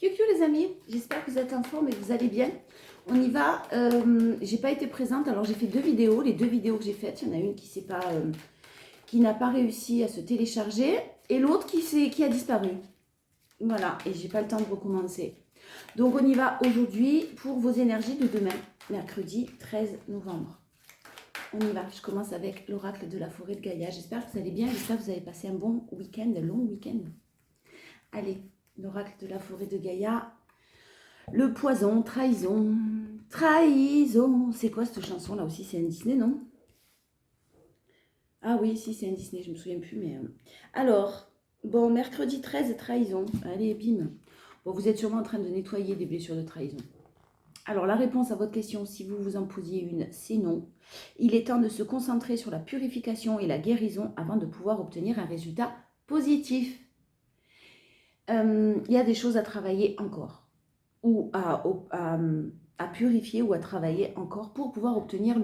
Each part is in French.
Coucou les amis, j'espère que vous êtes en forme et que vous allez bien. On y va. J'ai pas été présente, alors j'ai fait deux vidéos. Les deux vidéos que j'ai faites, il y en a une qui n'a pas réussi à se télécharger et l'autre qui a disparu. Voilà, et j'ai pas le temps de recommencer. Donc on y va aujourd'hui pour vos énergies de demain, mercredi 13 novembre. On y va, je commence avec l'oracle de la forêt de Gaïa. J'espère que vous allez bien, j'espère que vous avez passé un bon week-end, un long week-end. Allez, l'oracle de la forêt de Gaïa. Le poison, trahison, trahison. C'est quoi cette chanson là aussi? C'est un Disney, non? Ah oui, si, c'est un Disney, je me souviens plus, mais... Alors, bon, mercredi 13, trahison. Allez, bim. Bon, vous êtes sûrement en train de nettoyer des blessures de trahison. Alors, la réponse à votre question, si vous vous en posiez une, c'est non. Il est temps de se concentrer sur la purification et la guérison avant de pouvoir obtenir un résultat positif. Il y a des choses à travailler encore, ou à purifier ou à travailler encore pour pouvoir obtenir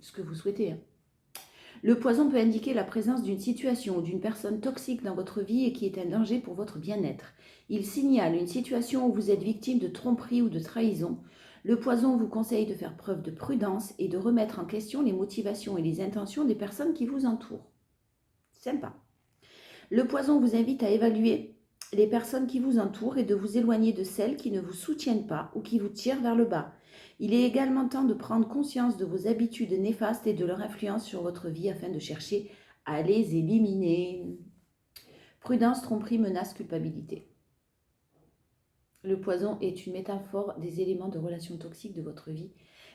ce que vous souhaitez. Le poison peut indiquer la présence d'une situation ou d'une personne toxique dans votre vie et qui est un danger pour votre bien-être. Il signale une situation où vous êtes victime de tromperie ou de trahison. Le poison vous conseille de faire preuve de prudence et de remettre en question les motivations et les intentions des personnes qui vous entourent. Sympa. Le poison vous invite à évaluer les personnes qui vous entourent et de vous éloigner de celles qui ne vous soutiennent pas ou qui vous tirent vers le bas. Il est également temps de prendre conscience de vos habitudes néfastes et de leur influence sur votre vie afin de chercher à les éliminer. Prudence, tromperie, menace, culpabilité. Le poison est une métaphore des éléments de relations toxiques de votre vie.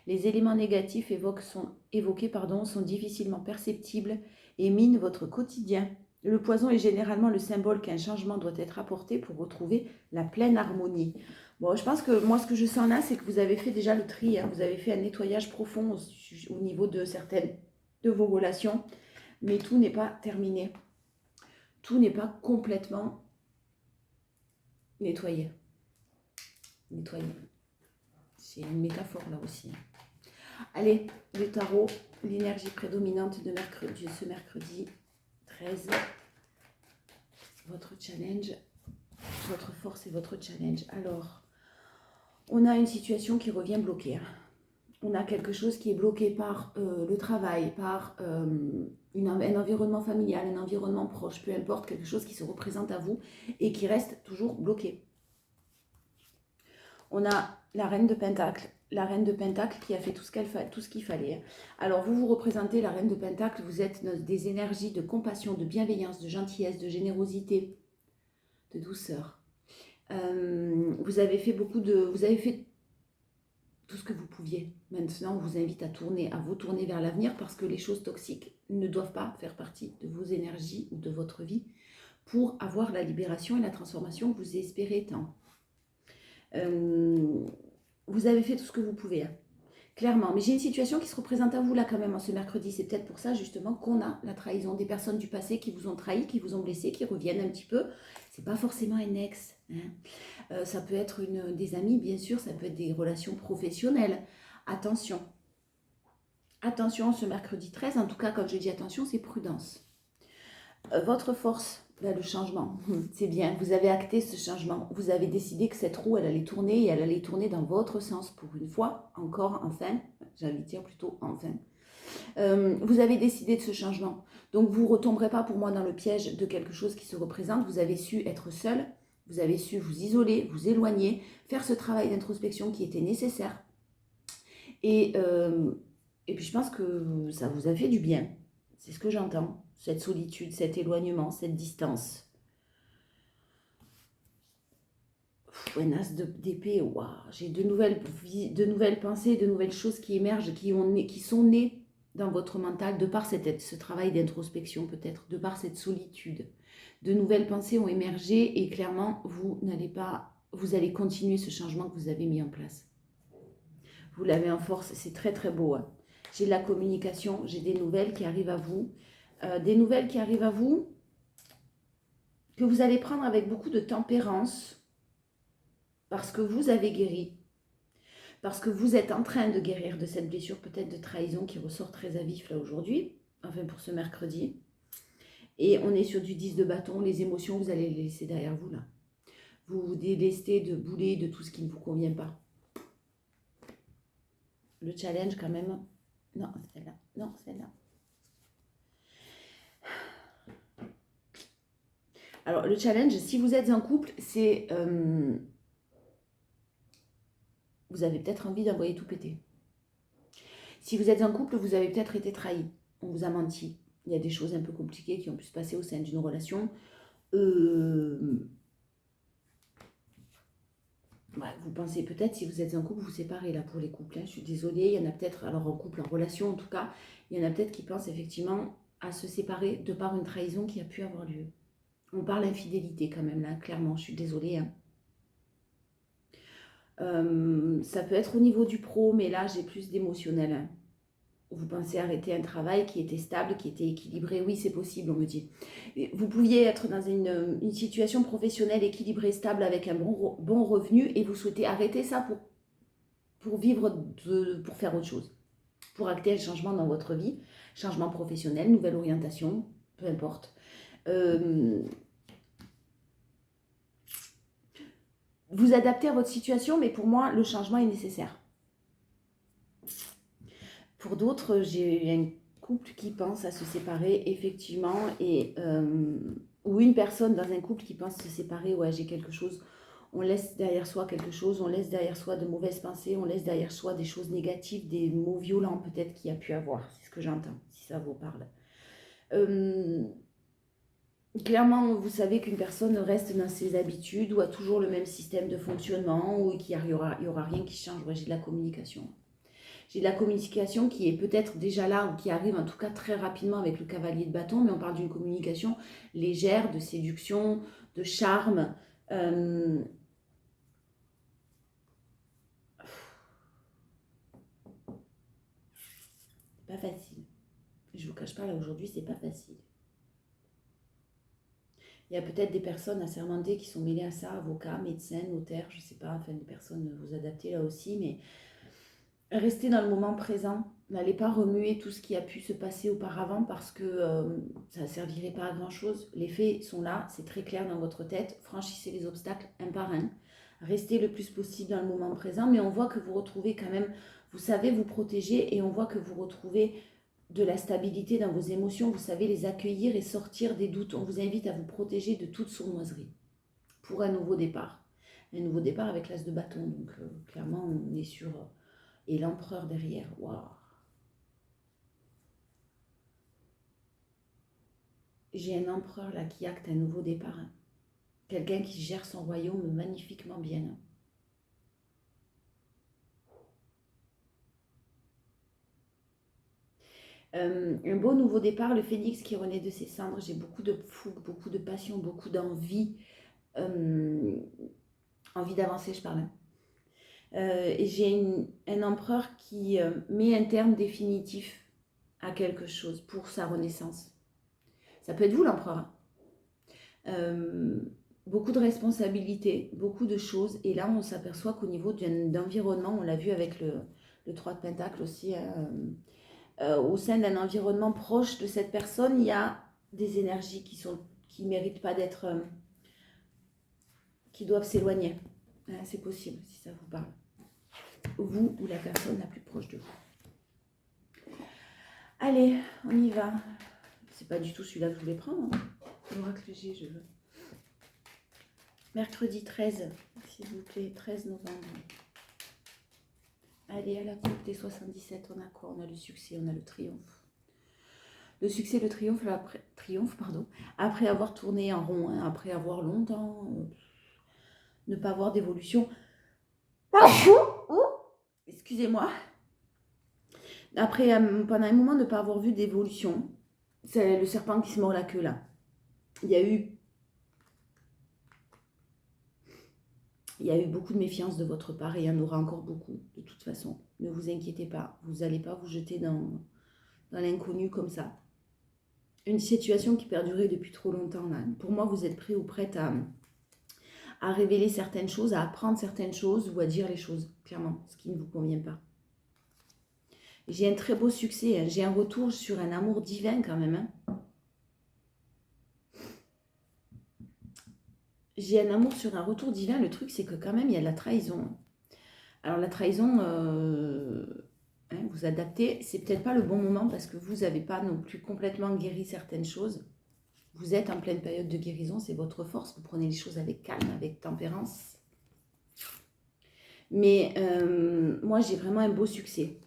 Les éléments négatifs évoqués sont difficilement perceptibles et minent votre quotidien. Le poison est généralement le symbole qu'un changement doit être apporté pour retrouver la pleine harmonie. Bon, je pense que moi, ce que je sens là, c'est que vous avez fait déjà le tri. Vous avez fait un nettoyage profond au niveau de certaines de vos relations. Mais tout n'est pas terminé. Tout n'est pas complètement nettoyé. C'est une métaphore là aussi. Allez, le tarot, l'énergie prédominante de ce mercredi 13. Votre challenge, votre force et votre challenge. Alors, on a une situation qui revient bloquée. On a quelque chose qui est bloqué par le travail, par un environnement familial, un environnement proche, peu importe, quelque chose qui se représente à vous et qui reste toujours bloqué. On a la reine de Pentacle. La reine de Pentacle qui a fait tout ce qu'il fallait. Alors, vous représentez la reine de Pentacle, vous êtes des énergies de compassion, de bienveillance, de gentillesse, de générosité, de douceur. Vous avez fait tout ce que vous pouviez. Maintenant, on vous invite à vous tourner vers l'avenir parce que les choses toxiques ne doivent pas faire partie de vos énergies ou de votre vie pour avoir la libération et la transformation que vous espérez tant. Vous avez fait tout ce que vous pouvez, clairement. Mais j'ai une situation qui se représente à vous là quand même ce mercredi. C'est peut-être pour ça justement qu'on a la trahison des personnes du passé qui vous ont trahi, qui vous ont blessé, qui reviennent un petit peu. C'est pas forcément un ex. Ça peut être des amis, bien sûr. Ça peut être des relations professionnelles. Attention. Attention ce mercredi 13. En tout cas, quand je dis attention, c'est prudence. Votre force, là, le changement, c'est bien. Vous avez acté ce changement. Vous avez décidé que cette roue, elle allait tourner et elle allait tourner dans votre sens pour une fois, encore, enfin. J'ai envie de dire plutôt enfin. Vous avez décidé de ce changement. Donc, vous ne retomberez pas pour moi dans le piège de quelque chose qui se représente. Vous avez su être seul. Vous avez su vous isoler, vous éloigner, faire ce travail d'introspection qui était nécessaire. Et puis, je pense que ça vous a fait du bien. C'est ce que j'entends. Cette solitude, cet éloignement, cette distance. Un as d'épée, waouh, j'ai de nouvelles pensées, de nouvelles choses qui émergent, qui sont nées dans votre mental, de par ce travail d'introspection peut-être, de par cette solitude. De nouvelles pensées ont émergé et clairement, vous allez continuer ce changement que vous avez mis en place. Vous l'avez en force, c'est très très beau. J'ai de la communication, j'ai des nouvelles qui arrivent à vous. Que vous allez prendre avec beaucoup de tempérance parce que vous avez guéri, parce que vous êtes en train de guérir de cette blessure peut-être de trahison qui ressort très à vif là aujourd'hui, enfin pour ce mercredi. Et on est sur du 10 de bâton, les émotions, vous allez les laisser derrière vous là. Vous vous délestez de bouler, de tout ce qui ne vous convient pas. Le challenge quand même. Non, celle-là. Non, celle-là. Alors, le challenge, si vous êtes en couple, c'est... vous avez peut-être envie d'envoyer tout péter. Si vous êtes en couple, vous avez peut-être été trahi. On vous a menti. Il y a des choses un peu compliquées qui ont pu se passer au sein d'une relation. Vous pensez peut-être, si vous êtes en couple, vous séparez là pour les couples. Je suis désolée, il y en a peut-être, alors en couple, en relation en tout cas, il y en a peut-être qui pensent effectivement à se séparer de par une trahison qui a pu avoir lieu. On parle d'infidélité quand même là, clairement, je suis désolée. Ça peut être au niveau du pro, mais là j'ai plus d'émotionnel. Vous pensez arrêter un travail qui était stable, qui était équilibré. Oui, c'est possible, on me dit. Vous pouviez être dans une situation professionnelle équilibrée, stable, avec un bon revenu, et vous souhaitez arrêter ça pour vivre, pour faire autre chose. Pour acter un changement dans votre vie, changement professionnel, nouvelle orientation, peu importe. Vous adaptez à votre situation, mais pour moi, le changement est nécessaire. Pour d'autres, j'ai un couple qui pense à se séparer, effectivement, ou une personne dans un couple qui pense se séparer, ouais, j'ai quelque chose, on laisse derrière soi quelque chose, on laisse derrière soi de mauvaises pensées, on laisse derrière soi des choses négatives, des mots violents peut-être qu'il y a pu avoir, c'est ce que j'entends, si ça vous parle. Clairement, vous savez qu'une personne reste dans ses habitudes ou a toujours le même système de fonctionnement ou qu'il n'y aura rien qui change. Ouais, j'ai de la communication. J'ai de la communication qui est peut-être déjà là ou qui arrive en tout cas très rapidement avec le cavalier de bâton, mais on parle d'une communication légère, de séduction, de charme. C'est pas facile. Je vous cache pas, là aujourd'hui, c'est pas facile. Il y a peut-être des personnes assermentées qui sont mêlées à ça, avocats, médecins, notaires, je sais pas, enfin des personnes, vous adaptez là aussi, mais restez dans le moment présent. N'allez pas remuer tout ce qui a pu se passer auparavant parce que ça ne servirait pas à grand chose. Les faits sont là, c'est très clair dans votre tête. Franchissez les obstacles un par un. Restez le plus possible dans le moment présent, mais on voit que vous retrouvez quand même, vous savez vous protéger et on voit que vous retrouvez de la stabilité dans vos émotions. Vous savez les accueillir et sortir des doutes. On vous invite à vous protéger de toute sournoiserie pour un nouveau départ. Un nouveau départ avec l'as de bâton. Donc clairement, on est sur... et l'empereur derrière, waouh. J'ai un empereur là qui acte un nouveau départ. Quelqu'un qui gère son royaume magnifiquement bien. Un beau nouveau départ, le phénix qui renaît de ses cendres. J'ai beaucoup de fougue, beaucoup de passion, beaucoup d'envie. Envie d'avancer, je parle. Et j'ai un empereur qui met un terme définitif à quelque chose pour sa renaissance. Ça peut être vous l'empereur. Beaucoup de responsabilités, beaucoup de choses. Et là, on s'aperçoit qu'au niveau d'environnement, on l'a vu avec le 3 de Pentacle aussi, au sein d'un environnement proche de cette personne, il y a des énergies qui méritent pas d'être... qui doivent s'éloigner. C'est possible, si ça vous parle. Vous ou la personne la plus proche de vous. Allez, on y va. C'est pas du tout celui-là que je voulais prendre. L'oracle G, je veux. Mercredi 13, s'il vous plaît, 13 novembre. Allez, à la coupe des 77, on a quoi? On a le succès, on a le triomphe. Le succès, le triomphe, après avoir tourné en rond, après avoir longtemps ne pas avoir d'évolution. Excusez-moi. Après, pendant un moment, ne pas avoir vu d'évolution. C'est le serpent qui se mord la queue, là. Il y a eu beaucoup de méfiance de votre part et il y en aura encore beaucoup, de toute façon. Ne vous inquiétez pas, vous n'allez pas vous jeter dans l'inconnu comme ça. Une situation qui perdurait depuis trop longtemps, là. Pour moi, vous êtes prêt ou prête à révéler certaines choses, à apprendre certaines choses ou à dire les choses, clairement, ce qui ne vous convient pas. J'ai un très beau succès, hein. J'ai un retour sur un amour divin quand même. J'ai un amour sur un retour divin. Le truc, c'est que quand même, il y a de la trahison. Alors la trahison, vous adaptez, c'est peut-être pas le bon moment parce que vous n'avez pas non plus complètement guéri certaines choses. Vous êtes en pleine période de guérison, c'est votre force. Vous prenez les choses avec calme, avec tempérance. Mais moi, j'ai vraiment un beau succès.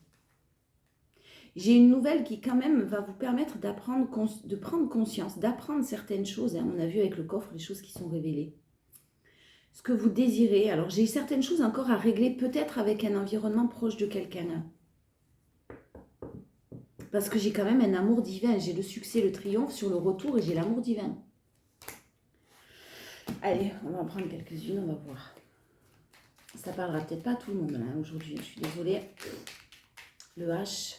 J'ai une nouvelle qui quand même va vous permettre de prendre conscience, d'apprendre certaines choses. On a vu avec le coffre les choses qui sont révélées. Ce que vous désirez. Alors j'ai certaines choses encore à régler, peut-être avec un environnement proche de quelqu'un. Parce que j'ai quand même un amour divin. J'ai le succès, le triomphe sur le retour et j'ai l'amour divin. Allez, on va en prendre quelques-unes, on va voir. Ça parlera peut-être pas à tout le monde là, aujourd'hui, je suis désolée. Le H.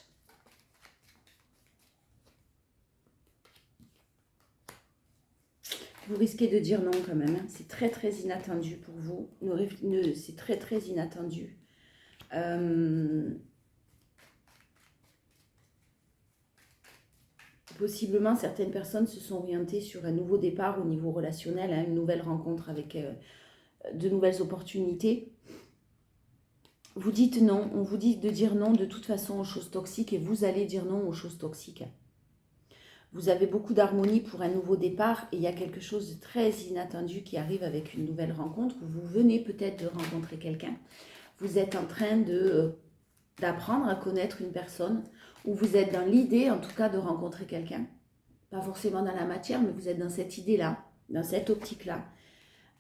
Vous risquez de dire non quand même. Hein. C'est très très inattendu pour vous. C'est très très inattendu. Possiblement, certaines personnes se sont orientées sur un nouveau départ au niveau relationnel, hein, une nouvelle rencontre avec de nouvelles opportunités. Vous dites non, on vous dit de dire non de toute façon aux choses toxiques et vous allez dire non aux choses toxiques. Vous avez beaucoup d'harmonie pour un nouveau départ et il y a quelque chose de très inattendu qui arrive avec une nouvelle rencontre où vous venez peut-être de rencontrer quelqu'un. Vous êtes en train d'apprendre à connaître une personne ou vous êtes dans l'idée en tout cas de rencontrer quelqu'un. Pas forcément dans la matière, mais vous êtes dans cette idée-là, dans cette optique-là.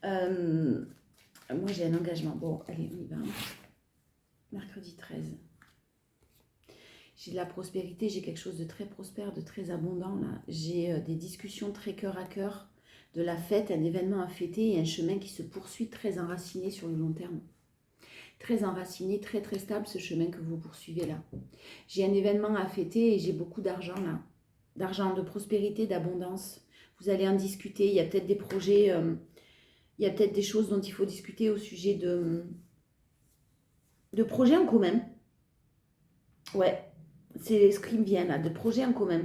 Moi, j'ai un engagement. Bon, allez, on y va. Mercredi 13. J'ai de la prospérité, j'ai quelque chose de très prospère, de très abondant là. J'ai des discussions très cœur à cœur, de la fête, un événement à fêter et un chemin qui se poursuit très enraciné sur le long terme. Très enraciné, très très stable ce chemin que vous poursuivez là. J'ai un événement à fêter et j'ai beaucoup d'argent là. D'argent, de prospérité, d'abondance. Vous allez en discuter, il y a peut-être des projets, il y a peut-être des choses dont il faut discuter au sujet de projets en commun. Ouais. C'est ce qui me vient là, de projets en commun.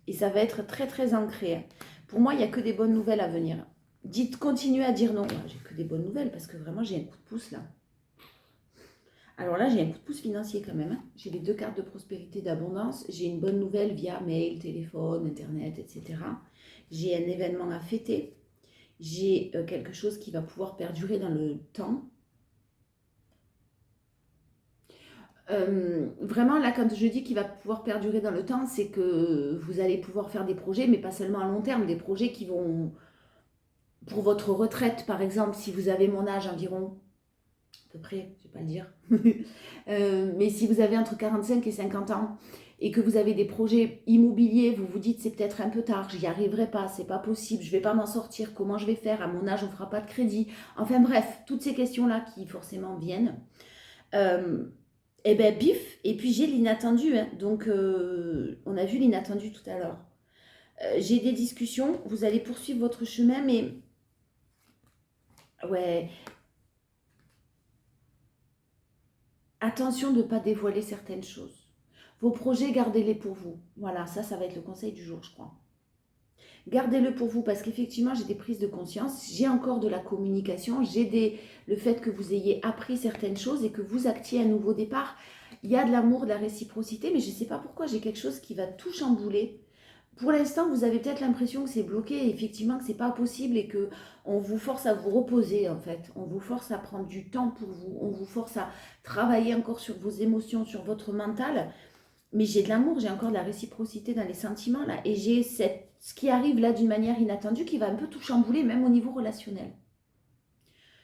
Et ça va être très très ancré. Pour moi, il n'y a que des bonnes nouvelles à venir. Dites, continuez à dire non. J'ai que des bonnes nouvelles parce que vraiment j'ai un coup de pouce là. Alors là, j'ai un coup de pouce financier quand même. Hein. J'ai les 2 cartes de prospérité, d'abondance. J'ai une bonne nouvelle via mail, téléphone, internet, etc. J'ai un événement à fêter. J'ai quelque chose qui va pouvoir perdurer dans le temps. Vraiment, là, quand je dis qu'il va pouvoir perdurer dans le temps, c'est que vous allez pouvoir faire des projets, mais pas seulement à long terme, des projets qui vont, pour votre retraite, par exemple, si vous avez mon âge environ, à peu près, je ne vais pas le dire, mais si vous avez entre 45 et 50 ans, et que vous avez des projets immobiliers, vous vous dites c'est peut-être un peu tard, j'y arriverai pas, c'est pas possible, je vais pas m'en sortir, comment je vais faire, à mon âge on fera pas de crédit, enfin bref, toutes ces questions-là qui forcément viennent, et ben bif, et puis j'ai l'inattendu, hein. Donc on a vu l'inattendu tout à l'heure. J'ai des discussions, vous allez poursuivre votre chemin, mais ouais, attention de ne pas dévoiler certaines choses. Vos projets, gardez-les pour vous. Voilà, ça va être le conseil du jour, je crois. Gardez-le pour vous parce qu'effectivement, j'ai des prises de conscience, j'ai encore de la communication, le fait que vous ayez appris certaines choses et que vous actiez un nouveau départ. Il y a de l'amour, de la réciprocité, mais je ne sais pas pourquoi j'ai quelque chose qui va tout chambouler. Pour l'instant, vous avez peut-être l'impression que c'est bloqué, et effectivement que c'est pas possible et que on vous force à vous reposer en fait. On vous force à prendre du temps pour vous, on vous force à travailler encore sur vos émotions, sur votre mental. Mais j'ai de l'amour, j'ai encore de la réciprocité dans les sentiments là, et j'ai ce qui arrive là d'une manière inattendue qui va un peu tout chambouler, même au niveau relationnel.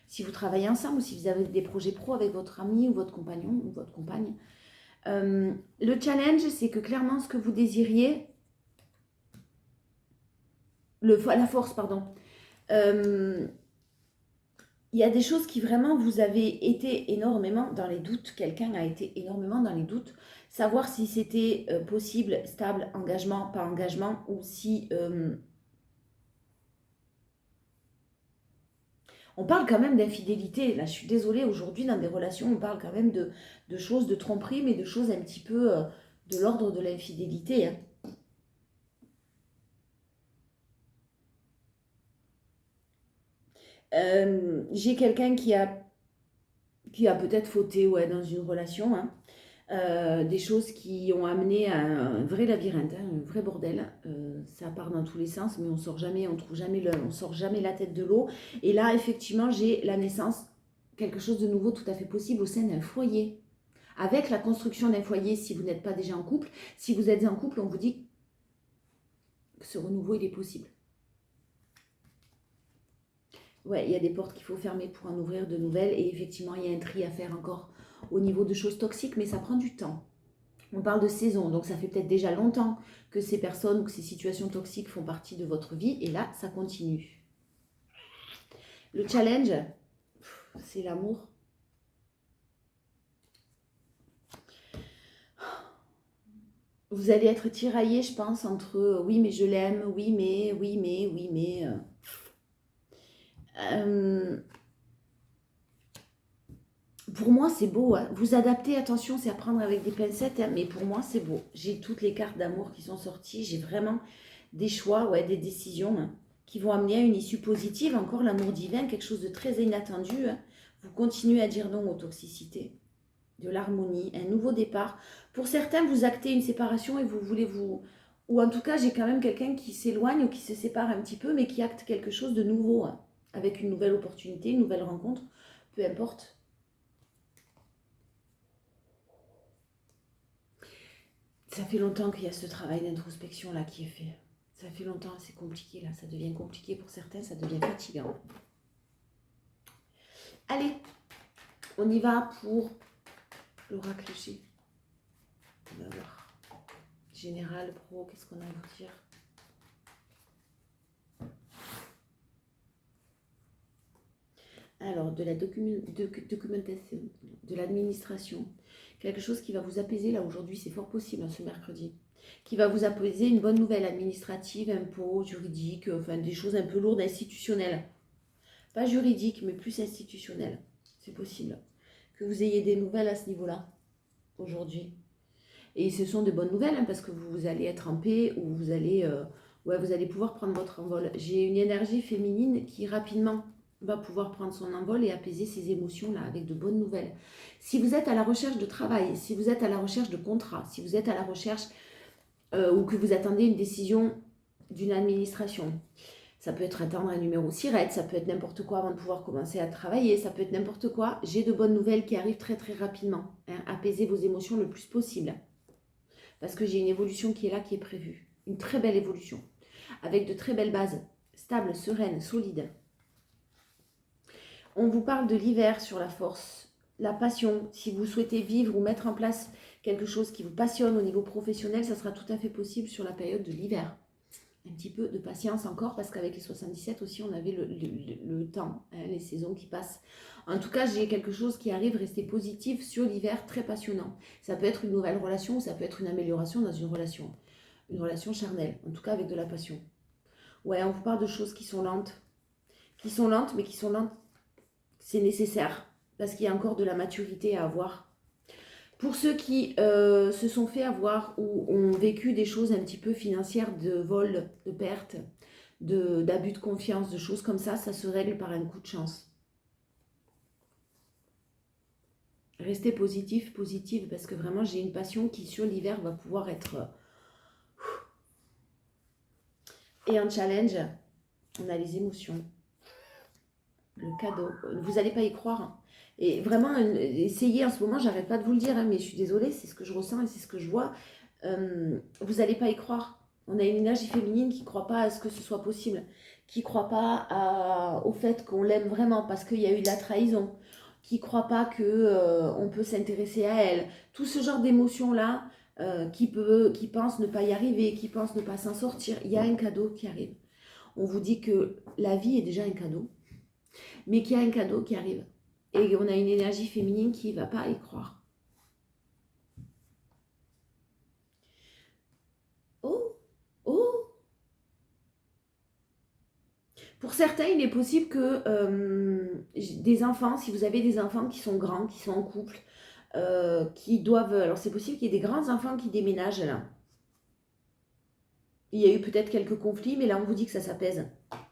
Si vous travaillez ensemble ou si vous avez des projets pro avec votre ami ou votre compagnon ou votre compagne, le challenge, c'est que clairement ce que vous désiriez, la force, pardon. Il y a des choses qui vraiment vous avez été énormément dans les doutes. Quelqu'un a été énormément dans les doutes. Savoir si c'était possible, stable, engagement, pas engagement, ou si... on parle quand même d'infidélité. Là, je suis désolée, aujourd'hui, dans des relations, on parle quand même de choses de tromperie, mais de choses un petit peu de l'ordre de l'infidélité. Hein. J'ai quelqu'un qui a peut-être fauté ouais, dans une relation, hein. Des choses qui ont amené à un vrai labyrinthe, hein, un vrai bordel. Ça part dans tous les sens, mais on sort jamais, on trouve jamais on sort jamais la tête de l'eau. Et là, effectivement, j'ai la naissance, quelque chose de nouveau tout à fait possible au sein d'un foyer. Avec la construction d'un foyer, si vous n'êtes pas déjà en couple, si vous êtes en couple, on vous dit que ce renouveau, il est possible. Ouais, il y a des portes qu'il faut fermer pour en ouvrir de nouvelles. Et effectivement, il y a un tri à faire encore au niveau de choses toxiques, mais ça prend du temps. On parle de saison, donc ça fait peut-être déjà longtemps que ces personnes ou que ces situations toxiques font partie de votre vie. Et là, ça continue. Le challenge, c'est l'amour. Vous allez être tiraillé, je pense, entre oui, mais je l'aime, oui, mais, oui, mais, oui, mais. Pour moi, c'est beau. Hein. Vous adaptez, attention, c'est à prendre avec des pincettes, hein, mais pour moi, c'est beau. J'ai toutes les cartes d'amour qui sont sorties. J'ai vraiment des choix, ouais, des décisions hein, qui vont amener à une issue positive. Encore l'amour divin, quelque chose de très inattendu. Hein. Vous continuez à dire non aux toxicités, de l'harmonie, un nouveau départ. Pour certains, vous actez une séparation et vous voulez vous... Ou en tout cas, j'ai quand même quelqu'un qui s'éloigne ou qui se sépare un petit peu, mais qui acte quelque chose de nouveau, hein, avec une nouvelle opportunité, une nouvelle rencontre, peu importe. Ça fait longtemps qu'il y a ce travail d'introspection là qui est fait. Ça fait longtemps, c'est compliqué là, ça devient compliqué pour certains, ça devient fatigant. Allez, on y va pour l'oracle G. On va voir. Général, pro, qu'est-ce qu'on a à vous dire? Alors, de la documentation, de l'administration, quelque chose qui va vous apaiser là aujourd'hui, c'est fort possible hein, ce mercredi, qui va vous apaiser une bonne nouvelle administrative, impôts, juridiques, enfin des choses un peu lourdes, institutionnelles. Pas juridiques, mais plus institutionnelles. C'est possible que vous ayez des nouvelles à ce niveau-là aujourd'hui. Et ce sont de bonnes nouvelles hein, parce que vous allez être en paix ou vous allez, vous allez pouvoir prendre votre envol. J'ai une énergie féminine qui rapidement va pouvoir prendre son envol et apaiser ses émotions là avec de bonnes nouvelles. Si vous êtes à la recherche de travail, si vous êtes à la recherche de contrat, si vous êtes à la recherche ou que vous attendez une décision d'une administration, ça peut être attendre un numéro SIRET, ça peut être n'importe quoi avant de pouvoir commencer à travailler, ça peut être n'importe quoi. J'ai de bonnes nouvelles qui arrivent très très rapidement. Hein. Apaisez vos émotions le plus possible. Parce que j'ai une évolution qui est là, qui est prévue. Une très belle évolution. Avec de très belles bases, stables, sereines, solides. On vous parle de l'hiver sur la force, la passion. Si vous souhaitez vivre ou mettre en place quelque chose qui vous passionne au niveau professionnel, ça sera tout à fait possible sur la période de l'hiver. Un petit peu de patience encore, parce qu'avec les 77 aussi, on avait le temps, hein, les saisons qui passent. En tout cas, j'ai quelque chose qui arrive, rester positif sur l'hiver, très passionnant. Ça peut être une nouvelle relation, ou ça peut être une amélioration dans une relation charnelle, en tout cas avec de la passion. Ouais, on vous parle de choses qui sont lentes, mais qui sont lentes, c'est nécessaire, parce qu'il y a encore de la maturité à avoir. Pour ceux qui se sont fait avoir ou ont vécu des choses un petit peu financières, de vol, de perte, d'abus de confiance, de choses comme ça se règle par un coup de chance. Restez positif, positive, parce que vraiment j'ai une passion qui sur l'hiver va pouvoir être... Et un challenge, on a les émotions, le cadeau. Vous n'allez pas y croire. Hein. Et vraiment, essayez en ce moment, j'arrête pas de vous le dire, hein, mais je suis désolée, c'est ce que je ressens et c'est ce que je vois. Vous n'allez pas y croire. On a une énergie féminine qui ne croit pas à ce que ce soit possible, qui ne croit pas au fait qu'on l'aime vraiment parce qu'il y a eu de la trahison, qui ne croit pas qu'on peut s'intéresser à elle. Tout ce genre d'émotions-là, qui pense ne pas y arriver, qui pense ne pas s'en sortir, il y a un cadeau qui arrive. On vous dit que la vie est déjà un cadeau, mais qu'il y a un cadeau qui arrive. Et on a une énergie féminine qui ne va pas y croire. Oh, oh. Pour certains, il est possible que des enfants, si vous avez des enfants qui sont grands, qui sont en couple, qui doivent... Alors c'est possible qu'il y ait des grands enfants qui déménagent là. Il y a eu peut-être quelques conflits, mais là on vous dit que ça s'apaise.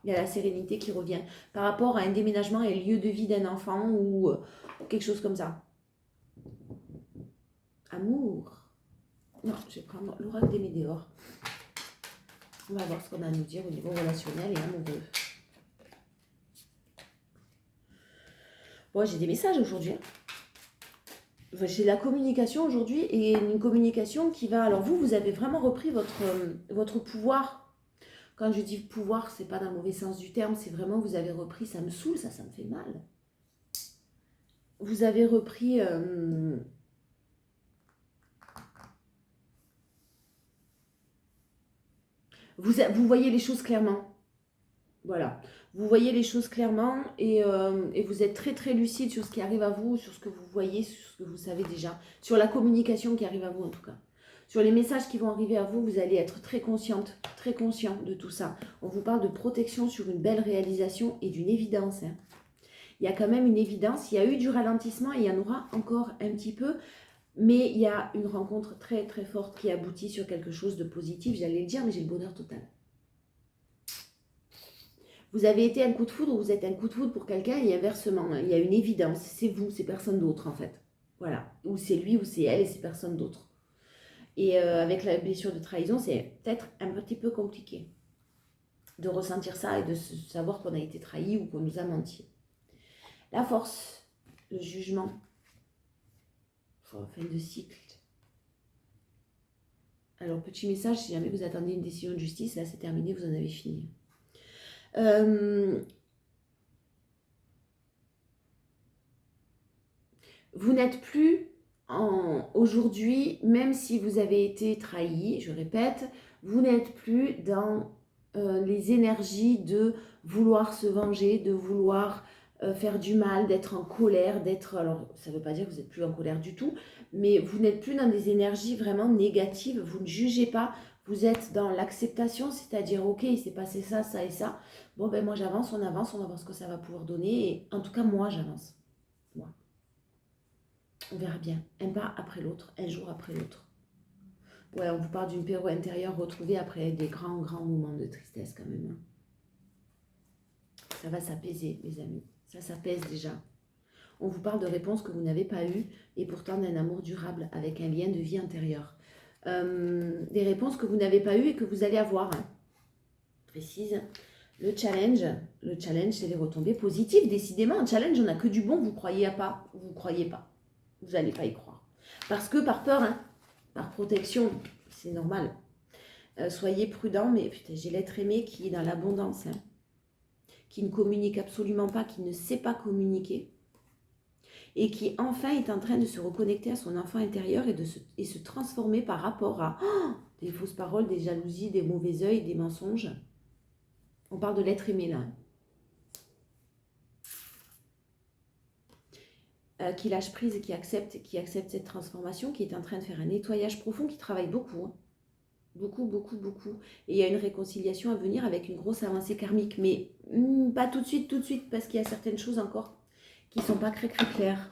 Il y a la sérénité qui revient par rapport à un déménagement et lieu de vie d'un enfant ou quelque chose comme ça. Amour. Non, je vais prendre l'oracle des météores. On va voir ce qu'on a à nous dire au niveau relationnel et amoureux. Bon, j'ai des messages aujourd'hui. J'ai de la communication aujourd'hui et une communication qui va... Alors vous avez vraiment repris votre pouvoir. Quand je dis pouvoir, c'est pas dans le mauvais sens du terme, c'est vraiment vous avez repris, ça me saoule, ça me fait mal. Vous avez repris... Vous voyez les choses clairement. Voilà. Vous voyez les choses clairement et vous êtes très très lucide sur ce qui arrive à vous, sur ce que vous voyez, sur ce que vous savez déjà, sur la communication qui arrive à vous en tout cas. Sur les messages qui vont arriver à vous, vous allez être très consciente, très conscient de tout ça. On vous parle de protection sur une belle réalisation et d'une évidence. Hein. Il y a quand même une évidence, il y a eu du ralentissement et il y en aura encore un petit peu, mais il y a une rencontre très très forte qui aboutit sur quelque chose de positif, j'allais le dire, mais j'ai le bonheur total. Vous avez été un coup de foudre ou vous êtes un coup de foudre pour quelqu'un et inversement, il y a une évidence, c'est vous, c'est personne d'autre en fait. Voilà, ou c'est lui ou c'est elle et c'est personne d'autre. Et avec la blessure de trahison, c'est peut-être un petit peu compliqué de ressentir ça et de savoir qu'on a été trahi ou qu'on nous a menti. La force, le jugement, fin de cycle. Alors, petit message, si jamais vous attendez une décision de justice, là c'est terminé, vous en avez fini. Vous n'êtes plus aujourd'hui, même si vous avez été trahi, je répète, vous n'êtes plus dans les énergies de vouloir se venger, de vouloir faire du mal, d'être en colère, d'être... Alors, ça ne veut pas dire que vous n'êtes plus en colère du tout, mais vous n'êtes plus dans des énergies vraiment négatives, vous ne jugez pas, vous êtes dans l'acceptation, c'est-à-dire, ok, il s'est passé ça, ça et ça, bon ben moi j'avance, on va voir ce que ça va pouvoir donner, et en tout cas moi j'avance. Moi. On verra bien, un pas après l'autre, un jour après l'autre. Ouais, on vous parle d'une paix intérieure retrouvée après des grands moments de tristesse quand même. Ça va s'apaiser, les amis. Ça s'apaise déjà. On vous parle de réponses que vous n'avez pas eues et pourtant d'un amour durable avec un lien de vie intérieure. Des réponses que vous n'avez pas eues et que vous allez avoir. Précise. Le challenge, c'est les retombées positives. Décidément, un challenge, on n'a que du bon. Vous croyez pas. Vous croyez pas. Vous n'allez pas y croire. Parce que par peur, hein, par protection, c'est normal. Soyez prudents, mais putain, j'ai l'être aimé qui est dans l'abondance. Hein. Qui ne communique absolument pas, qui ne sait pas communiquer, et qui enfin est en train de se reconnecter à son enfant intérieur et se transformer par rapport à des fausses paroles, des jalousies, des mauvais œils, des mensonges. On parle de l'être aimé là. Qui lâche prise et qui accepte cette transformation, qui est en train de faire un nettoyage profond, qui travaille beaucoup. Hein. Beaucoup. Et il y a une réconciliation à venir avec une grosse avancée karmique. Mais pas tout de suite, parce qu'il y a certaines choses encore qui ne sont pas très claires.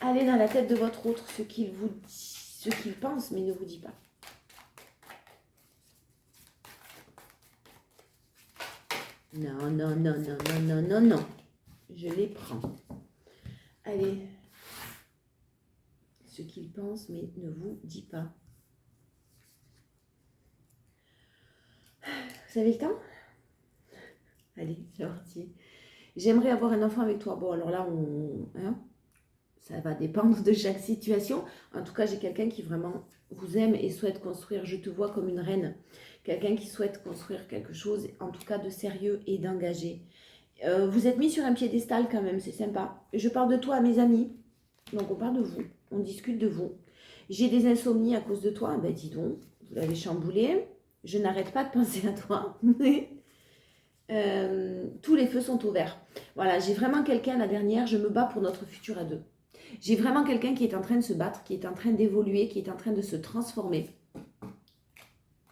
Allez dans la tête de votre autre ce qu'il vous dit, ce qu'il pense, mais ne vous dit pas. Non. Je les prends. Allez. Ce qu'il pense, mais ne vous dit pas. Vous avez le temps? Allez, c'est parti. J'aimerais avoir un enfant avec toi. Bon, alors là, ça va dépendre de chaque situation. En tout cas, j'ai quelqu'un qui vraiment vous aime et souhaite construire. Je te vois comme une reine. Quelqu'un qui souhaite construire quelque chose, en tout cas de sérieux et d'engagé. Vous êtes mis sur un piédestal quand même, c'est sympa. Je parle de toi à mes amis. Donc, on parle de vous. On discute de vous. J'ai des insomnies à cause de toi. Ben, dis donc, vous l'avez chamboulé. Je n'arrête pas de penser à toi. Tous les feux sont ouverts. Voilà, j'ai vraiment quelqu'un, la dernière, je me bats pour notre futur à deux. J'ai vraiment quelqu'un qui est en train de se battre, qui est en train d'évoluer, qui est en train de se transformer,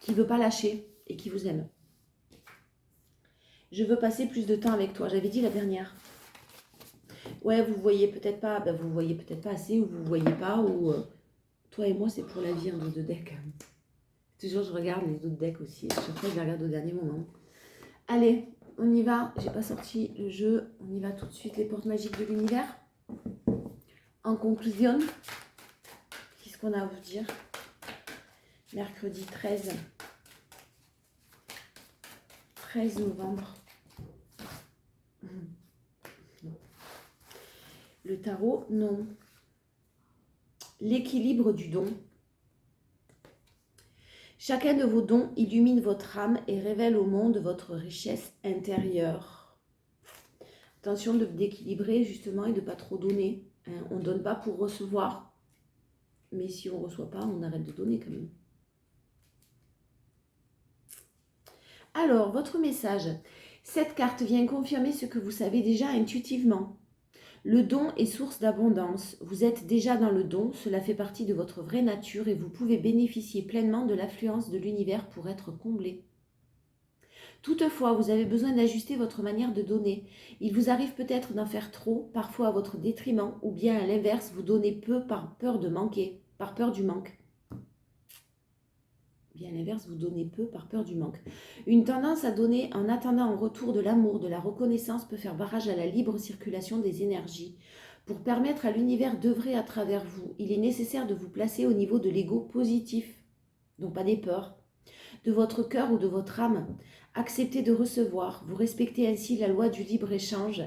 qui ne veut pas lâcher et qui vous aime. Je veux passer plus de temps avec toi. J'avais dit la dernière. Ouais, vous voyez peut-être pas, vous voyez peut-être pas assez, ou vous voyez pas, ou toi et moi, c'est pour la vie en dos de deck. Toujours, je regarde les autres decks aussi. Chaque fois, je les regarde au dernier moment. Allez, on y va. J'ai pas sorti le jeu. On y va tout de suite. Les portes magiques de l'univers. En conclusion, qu'est-ce qu'on a à vous dire? Mercredi 13 novembre. Le tarot, non. L'équilibre du don. Chacun de vos dons illumine votre âme et révèle au monde votre richesse intérieure. Attention d'équilibrer justement et de ne pas trop donner. On ne donne pas pour recevoir. Mais si on ne reçoit pas, on arrête de donner quand même. Alors, votre message. Cette carte vient confirmer ce que vous savez déjà intuitivement. Le don est source d'abondance. Vous êtes déjà dans le don, cela fait partie de votre vraie nature et vous pouvez bénéficier pleinement de l'affluence de l'univers pour être comblé. Toutefois, vous avez besoin d'ajuster votre manière de donner. Il vous arrive peut-être d'en faire trop, parfois à votre détriment, ou bien à l'inverse, vous donnez peu par peur de manquer, par peur du manque. Bien à l'inverse, vous donnez peu par peur du manque. Une tendance à donner en attendant en retour de l'amour, de la reconnaissance peut faire barrage à la libre circulation des énergies. Pour permettre à l'univers d'œuvrer à travers vous, il est nécessaire de vous placer au niveau de l'ego positif, donc pas des peurs, de votre cœur ou de votre âme. Acceptez de recevoir, vous respectez ainsi la loi du libre-échange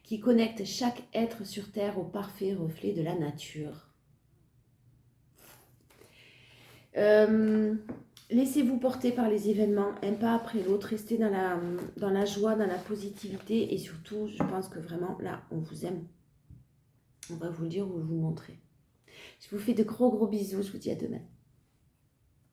qui connecte chaque être sur Terre au parfait reflet de la nature. Laissez-vous porter par les événements, un pas après l'autre, restez dans la joie, dans la positivité et surtout, je pense que vraiment, là, on vous aime. On va vous le dire, on va vous le montrer. Je vous fais de gros bisous, je vous dis à demain.